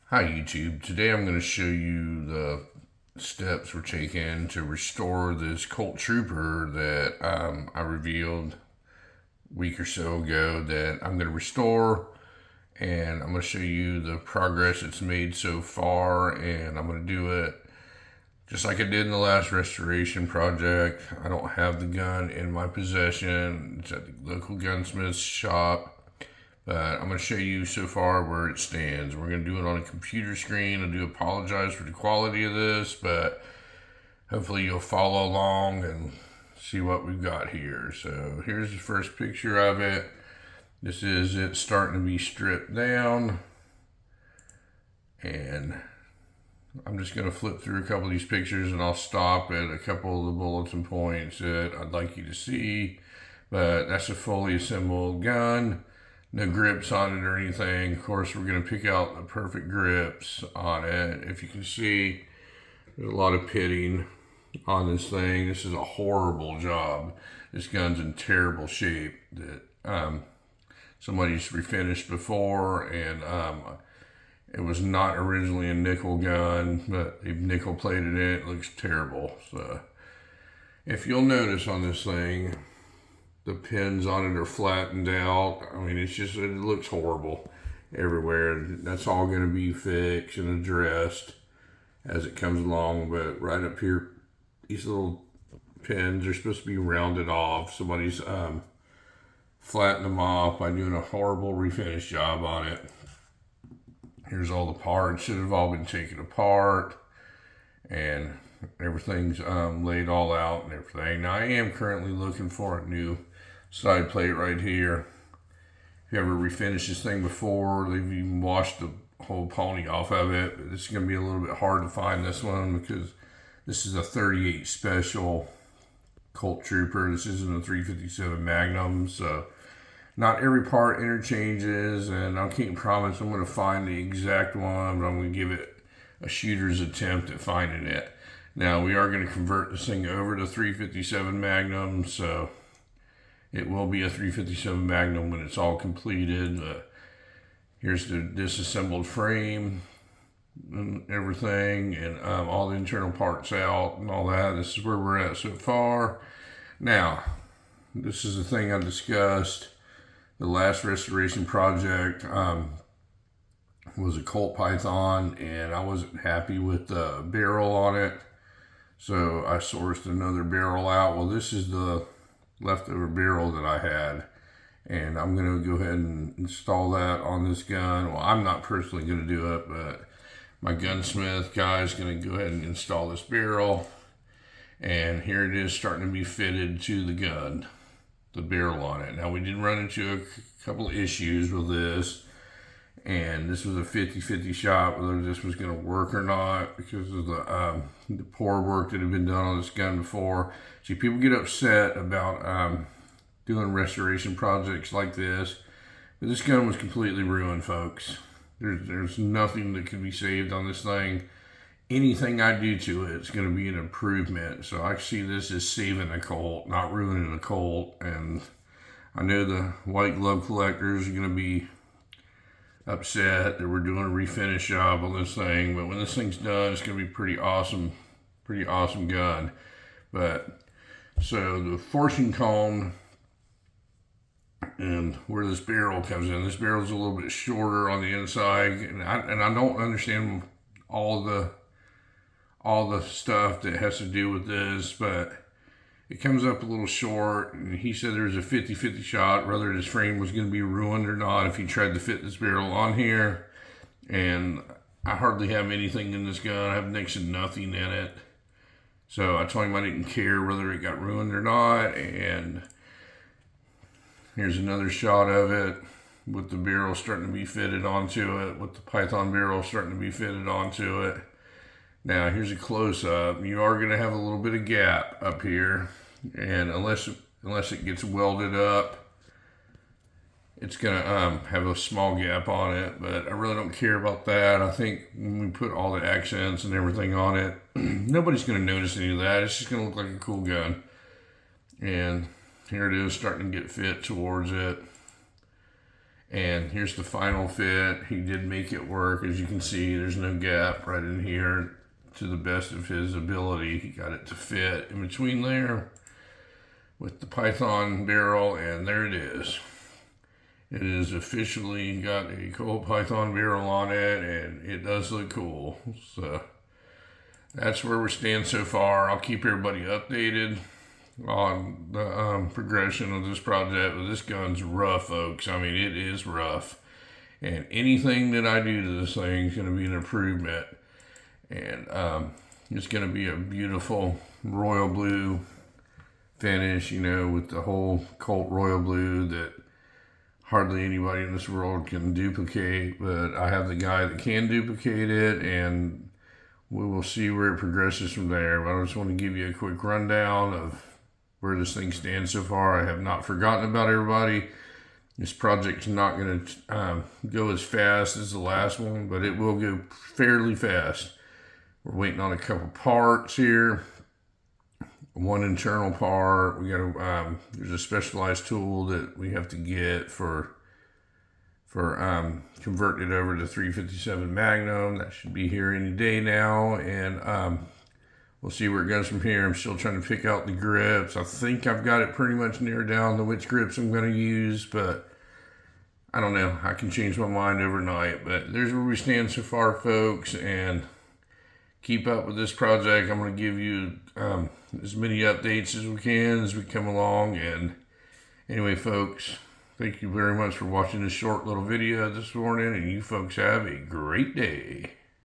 Hi YouTube. Today I'm going to show you the steps we're taking to restore this Colt Trooper that I revealed a week or so ago that I'm going to restore, and I'm going to show you the progress it's made so far, and I'm going to do it just like I did in the last restoration project. I don't have the gun in my possession. It's at the local gunsmith's shop. But I'm going to show you so far where it stands. We're going to do it on a computer screen. I do apologize for the quality of this, but hopefully you'll follow along and see what we've got here. So here's the first picture of it. This is it starting to be stripped down. And I'm just going to flip through a couple of these pictures and I'll stop at a couple of the bulletin points that I'd like you to see. But that's a fully assembled gun. No grips on it or anything. Of course, we're going to pick out the perfect grips on it. If you can see, there's a lot of pitting on this thing. This is a horrible job. This gun's in terrible shape. That somebody's refinished before, and it was not originally a nickel gun, but they've nickel plated it. It looks terrible. So, if you'll notice on this thing, the pins on it are flattened out. I mean, it looks horrible everywhere. That's all going to be fixed and addressed as it comes along. But right up here, these little pins are supposed to be rounded off. Somebody's flattened them off by doing a horrible refinish job on it. Here's all the parts that have all been taken apart, and everything's laid all out and everything. Now, I am currently looking for a new side plate right here. If you ever refinished this thing before, they've even washed the whole pony off of it. But this is going to be a little bit hard to find this one because this is a 38 special Colt Trooper. This isn't a 357 Magnum, so not every part interchanges, and I can't promise I'm going to find the exact one, but I'm going to give it a shooter's attempt at finding it. Now, we are going to convert this thing over to 357 Magnum, so it will be a 357 Magnum when it's all completed. Here's the disassembled frame and everything, and all the internal parts out and all that. This is where we're at so far. Now, this is the thing I discussed. The last restoration project was a Colt Python, and I wasn't happy with the barrel on it. So I sourced another barrel out. Well, this is the leftover barrel that I had, and I'm going to go ahead and install that on this gun. Well, I'm not personally going to do it, but my gunsmith guy is going to go ahead and install this barrel, and here it is starting to be fitted to the gun, the barrel on it. Now, we did run into a couple of issues with this, and this was a 50-50 shot whether this was going to work or not because of the poor work that had been done on this gun before. See, people get upset about doing restoration projects like this, but this gun was completely ruined, folks. There's nothing that can be saved on this thing. Anything I do to it, it's going to be an improvement. So I see this as saving a Colt, not ruining a Colt. And I know the white glove collectors are going to be upset that we're doing a refinish job on this thing, but when this thing's done, it's going to be pretty awesome gun. But so the forcing cone and where this barrel comes in, this barrel's a little bit shorter on the inside, and I don't understand all the stuff that has to do with this, but it comes up a little short, and he said there's a 50-50 shot whether this frame was going to be ruined or not if he tried to fit this barrel on here. And I hardly have anything in this gun. I have next to nothing in it. So I told him I didn't care whether it got ruined or not. And here's another shot of it with the barrel starting to be fitted onto it, with the Python barrel starting to be fitted onto it. Now, here's a close-up. You are going to have a little bit of gap up here, and unless it gets welded up, it's going to have a small gap on it, but I really don't care about that. I think when we put all the accents and everything on it, nobody's going to notice any of that. It's just going to look like a cool gun. And here it is starting to get fit towards it. And here's the final fit. He did make it work. As you can see, there's no gap right in here. To the best of his ability, he got it to fit in between there with the Python barrel, and there it is. It is officially got a Colt Python barrel on it, and it does look cool. So that's where we stand so far. I'll keep everybody updated on the progression of this project. But this gun's rough, folks. I mean, it is rough. And anything that I do to this thing is going to be an improvement. And it's going to be a beautiful royal blue finish, you know, with the whole Colt royal blue that hardly anybody in this world can duplicate. But I have the guy that can duplicate it, and we will see where it progresses from there. But I just want to give you a quick rundown of where this thing stands so far. I have not forgotten about everybody. This project's not going to go as fast as the last one, but it will go fairly fast. We're waiting on a couple parts here. One internal part. We got to. There's a specialized tool that we have to get for converting it over to 357 Magnum. That should be here any day now, and we'll see where it goes from here. I'm still trying to pick out the grips. I think I've got it pretty much narrowed down to which grips I'm going to use, but I don't know. I can change my mind overnight. But there's where we stand so far, folks, and keep up with this project. I'm going to give you as many updates as we can as we come along. And anyway, folks, thank you very much for watching this short little video this morning, and you folks have a great day.